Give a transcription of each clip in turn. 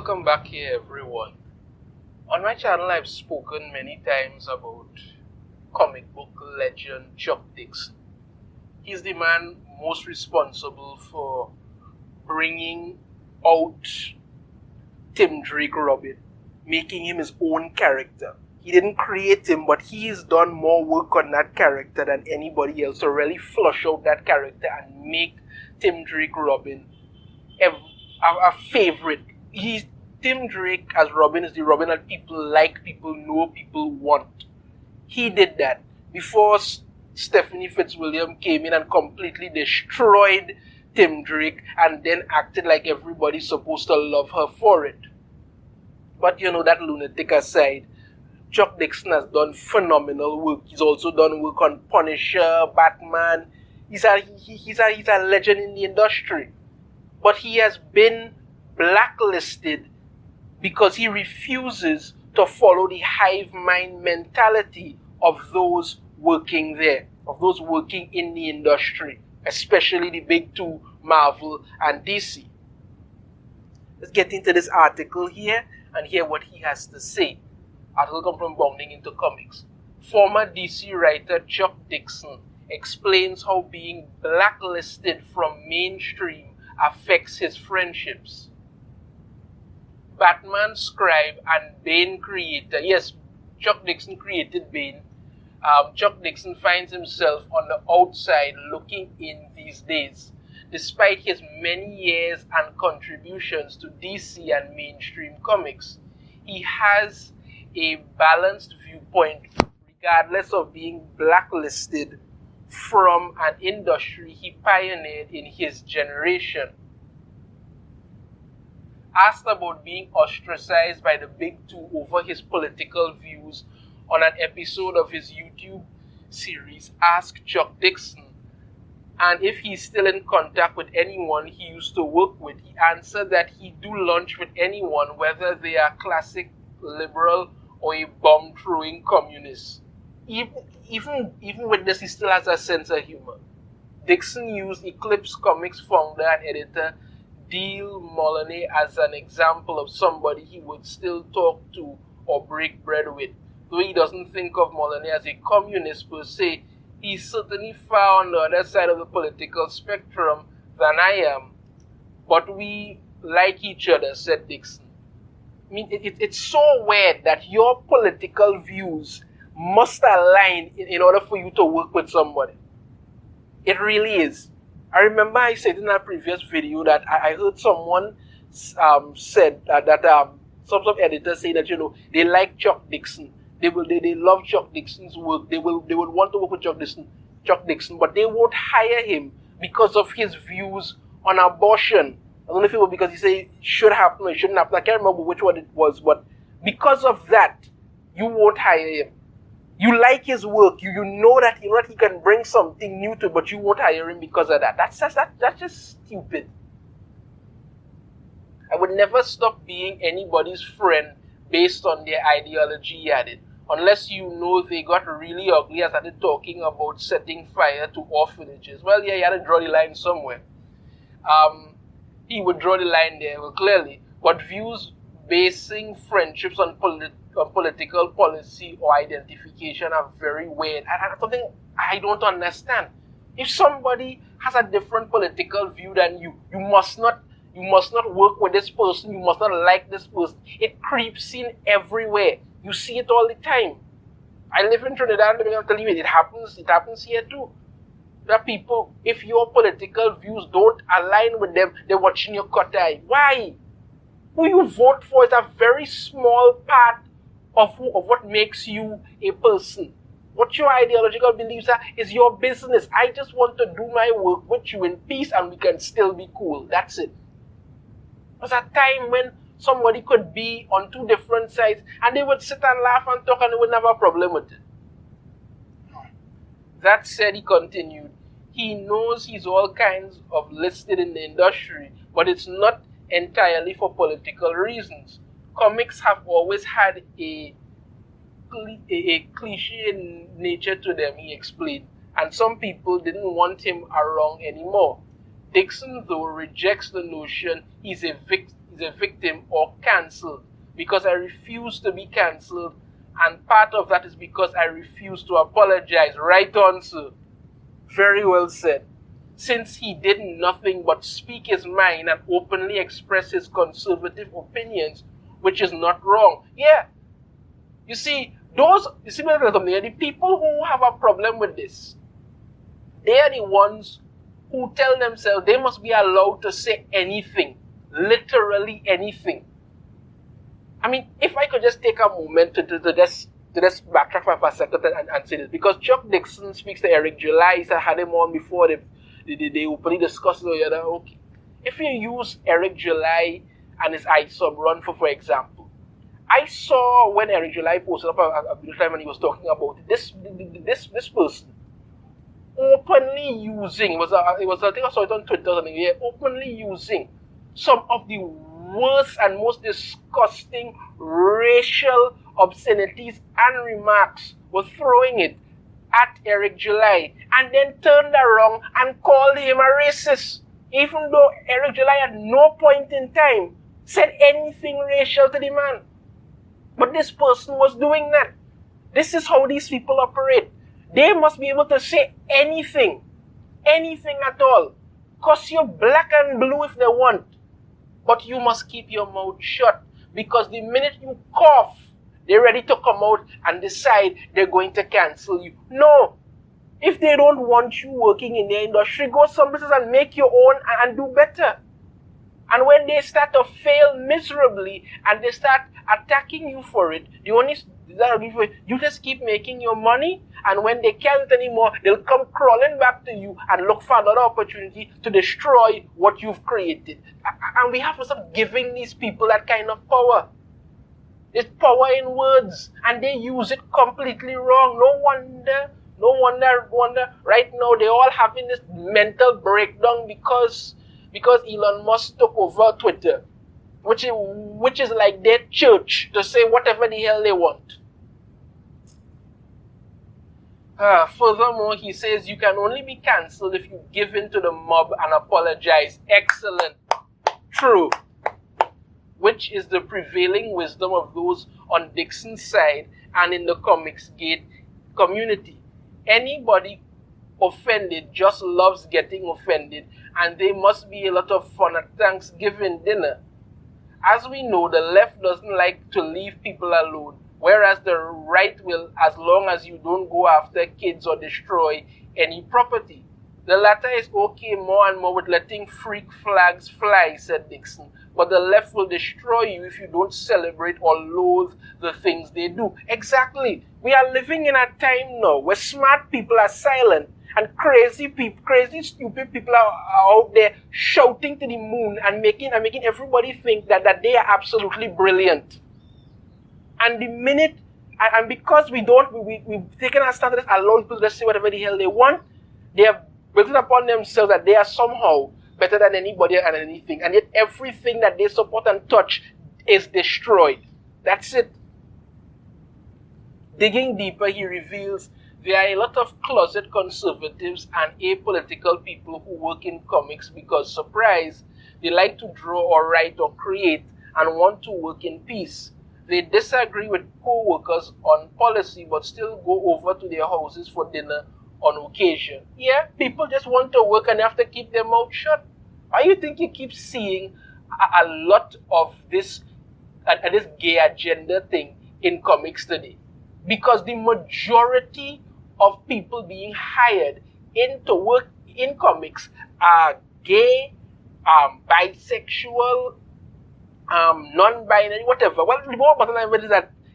Welcome back here, everyone. On my channel, I've spoken many times about comic book legend Chuck Dixon. He's the man most responsible for bringing out Tim Drake Robin, making him his own character. He didn't create him, but he's done more work on that character than anybody else to really flush out that character and make Tim Drake Robin a favorite. Tim Drake as Robin is the Robin that people like, people know, people want. He did that before Stephanie Fitzwilliam came in and completely destroyed Tim Drake and then acted like everybody's supposed to love her for it. But that lunatic aside, Chuck Dixon has done phenomenal work. He's also done work on Punisher, Batman. He's a legend in the industry. But he has been blacklisted because he refuses to follow the hive mind mentality of those working there, of those working in the industry, especially the big two, Marvel and DC. Let's get into this article here and hear what he has to say. Article comes from Bounding into Comics. Former DC writer Chuck Dixon explains how being blacklisted from mainstream affects his friendships. Batman scribe and Bane creator. Yes, Chuck Dixon created Bane. Chuck Dixon finds himself on the outside looking in these days. Despite his many years and contributions to DC and mainstream comics, he has a balanced viewpoint regardless of being blacklisted from an industry he pioneered in his generation. Asked about being ostracized by the big two over his political views on an episode of his YouTube series Ask Chuck Dixon, and if he's still in contact with anyone he used to work with, he answered that he do lunch with anyone, whether they are classic liberal or a bomb-throwing communist. Even with this, he still has a sense of humor. Dixon used Eclipse Comics founder and editor Dale Moloney as an example of somebody he would still talk to or break bread with. Though he doesn't think of Moloney as a communist per se, he's certainly far on the other side of the political spectrum than I am. But we like each other, said Dixon. I mean, it's so weird that your political views must align in order for you to work with somebody. It really is. I remember I said in a previous video that I heard someone said that some editors say that they like Chuck Dixon. They love Chuck Dixon's work. They would want to work with Chuck Dixon, but they won't hire him because of his views on abortion. I don't know if it was because he said it should happen or it shouldn't happen. I can't remember which one it was, but because of that, you won't hire him. You like his work. You know that he can bring something new to it, but you won't hire him because of that. That's just stupid. I would never stop being anybody's friend based on their ideology, he added. Unless they got really ugly and started talking about setting fire to orphanages. Well, yeah, he had to draw the line somewhere. He would draw the line there, well, clearly. But views basing friendships on political policy or identification are very weird. And something I don't understand. If somebody has a different political view than you, you must not work with this person. You must not like this person. It creeps in everywhere. You see it all the time. I live in Trinidad, and I'm telling you, it happens here too. There are people, if your political views don't align with them, they're watching your cut eye. Why? Who you vote for is a very small part of what makes you a person. What your ideological beliefs are is your business. I just want to do my work with you in peace and we can still be cool. That's it. There's a time when somebody could be on two different sides and they would sit and laugh and talk and they would never have a problem with it. That said, he continued, he knows he's all kinds of listed in the industry, but it's not entirely for political reasons. Comics have always had a cliche nature to them, he explained, and some people didn't want him around anymore. Dixon, though, rejects the notion he's a is a victim or cancelled because I refuse to be cancelled, and part of that is because I refuse to apologize. Right on, sir. Very well said. Since he did nothing but speak his mind and openly express his conservative opinions, which is not wrong. Yeah. You see, the people who have a problem with this, they are the ones who tell themselves they must be allowed to say anything, literally anything. I mean, if I could just take a moment to just backtrack for a second and say this, because Chuck Dixon speaks to Eric July, I had him on before they openly discussed it. Okay, if you use Eric July and his ISOB run for example, I saw when Eric July posted up a video time and he was talking about this person openly using, it was I think I saw it on Twitter or something, openly using some of the worst and most disgusting racial obscenities and remarks, was throwing it at Eric July, and then turned around and called him a racist, even though Eric July at no point in time said anything racial to the man. But this person was doing that. This is how these people operate. They must be able to say anything at all. Cause you're black and blue if they want. But you must keep your mouth shut, because the minute you cough, they're ready to come out and decide they're going to cancel you. No. If they don't want you working in their industry, go some places and make your own and do better. And when they start to fail miserably and they start attacking you for it, you just keep making your money, and when they can't anymore, they'll come crawling back to you and look for another opportunity to destroy what you've created. And we have to stop giving these people that kind of power. There's power in words, and they use it completely wrong. No wonder right now they're all having this mental breakdown because Elon Musk took over Twitter, which is like their church to say whatever the hell they want. Furthermore, he says you can only be cancelled if you give in to the mob and apologize. Excellent. True. Which is the prevailing wisdom of those on Dixon's side and in the Comicsgate community. Anybody offended just loves getting offended, and there must be a lot of fun at Thanksgiving dinner. As we know, the left doesn't like to leave people alone, whereas the right will, as long as you don't go after kids or destroy any property. The latter is okay more and more with letting freak flags fly, said Dixon, but the left will destroy you if you don't celebrate or loathe the things they do. Exactly. We are living in a time now where smart people are silent and crazy, stupid people are out there shouting to the moon and making everybody think that they are absolutely brilliant. And the minute, and because we've taken our stand to this, allow people to say whatever the hell they want, they have built it upon themselves that they are somehow better than anybody and anything, and yet everything that they support and touch is destroyed. That's it. Digging deeper, he reveals there are a lot of closet conservatives and apolitical people who work in comics because, surprise, they like to draw or write or create and want to work in peace. They disagree with co-workers on policy but still go over to their houses for dinner on occasion. Yeah, people just want to work and have to keep their mouth shut. Why do you think you keep seeing a lot of this gay agenda thing in comics today? Because the majority of people being hired to work in comics are gay, bisexual, non-binary, whatever. Well, the more bottom line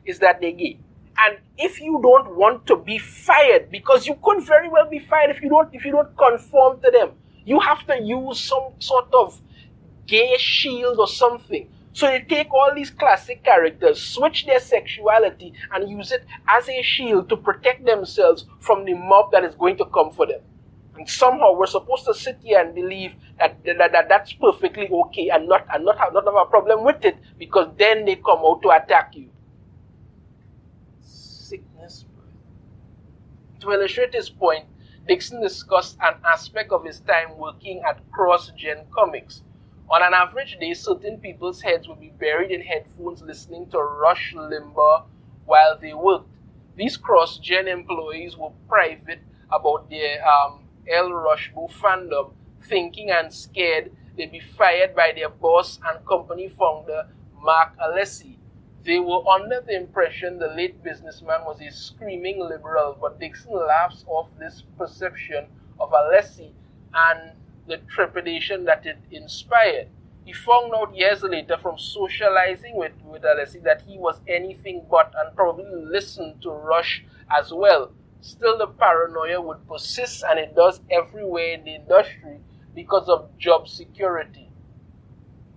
is that they're gay. And if you don't want to be fired, because you could very well be fired if you don't conform to them, you have to use some sort of gay shield or something. So they take all these classic characters, switch their sexuality, and use it as a shield to protect themselves from the mob that is going to come for them. And somehow we're supposed to sit here and believe that that's perfectly okay and not have a problem with it, because then they come out to attack you. Sickness. To illustrate his point, Dixon discussed an aspect of his time working at Cross-Gen Comics. On an average day, certain people's heads would be buried in headphones listening to Rush Limbaugh while they worked. These cross-gen employees were private about their El Rushbo fandom, thinking and scared they'd be fired by their boss and company founder, Mark Alessi. They were under the impression the late businessman was a screaming liberal, but Dixon laughs off this perception of Alessi and the trepidation that it inspired. He found out years later from socializing with Alessi that he was anything but, and probably listened to Rush as well. Still, the paranoia would persist, and it does everywhere in the industry because of job security.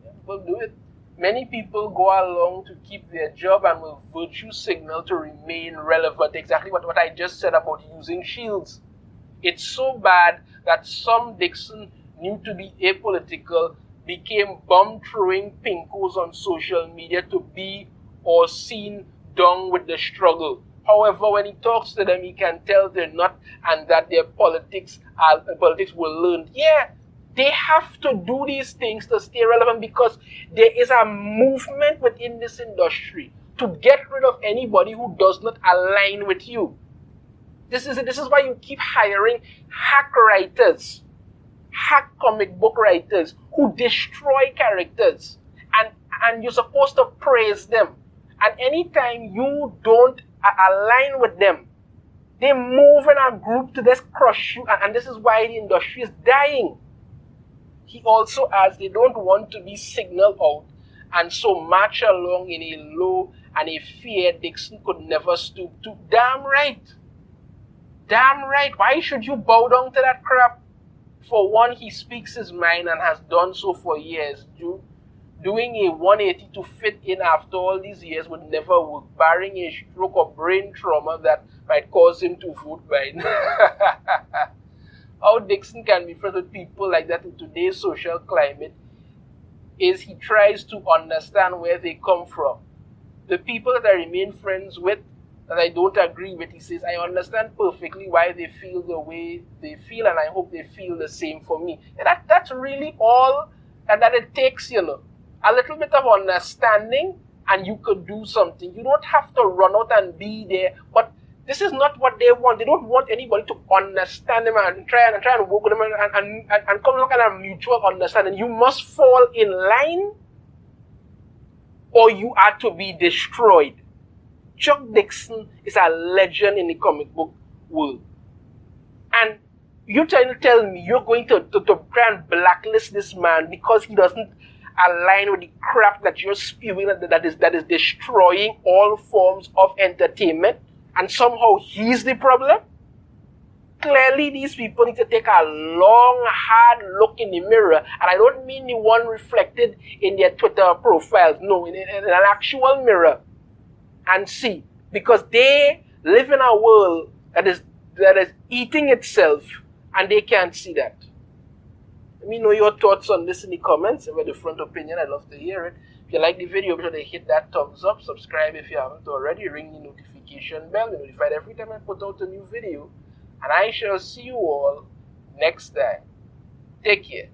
People do it. Many people go along to keep their job and will virtue signal to remain relevant. Exactly what I just said about using shields. It's so bad that some Dixon knew to be apolitical became bomb-throwing pinkos on social media to be or seen down with the struggle. However, when he talks to them, he can tell they're not, and that their politics were learned. Yeah, they have to do these things to stay relevant because there is a movement within this industry to get rid of anybody who does not align with you. This is why you keep hiring hack writers, hack comic book writers who destroy characters, and you're supposed to praise them. And anytime you don't align with them, they move in a group to just crush you, and this is why the industry is dying. He also adds they don't want to be signaled out, and so march along in a low and a fear Dixon could never stoop to. Damn right. Damn right. Why should you bow down to that crap? For one, he speaks his mind and has done so for years. Doing a 180 to fit in after all these years would never work, barring a stroke or brain trauma that might cause him to vote Biden. How Dixon can be friends with people like that in today's social climate is he tries to understand where they come from. The people that I remain friends with, that I don't agree with, he says, I understand perfectly why they feel the way they feel, and I hope they feel the same for me. And that's really all and that it takes, a little bit of understanding, and you could do something. You don't have to run out and be there, but this is not what they want. They don't want anybody to understand them and try and work with them and come to some kind of mutual understanding. You must fall in line or you are to be destroyed. Chuck Dixon is a legend in the comic book world. And you're trying to tell me you're going to try and blacklist this man because he doesn't align with the crap that you're spewing that is destroying all forms of entertainment, and somehow he's the problem? Clearly, these people need to take a long, hard look in the mirror, and I don't mean the one reflected in their Twitter profiles. No, in an actual mirror, and see, because they live in a world that is eating itself, and they can't see that. Let me know your thoughts on this in the comments. If you have a different opinion, I'd love to hear it. If you like the video, be sure to hit that thumbs up, subscribe if you haven't already, ring the notification bell, be notified every time I put out a new video, and I shall see you all next time. Take care.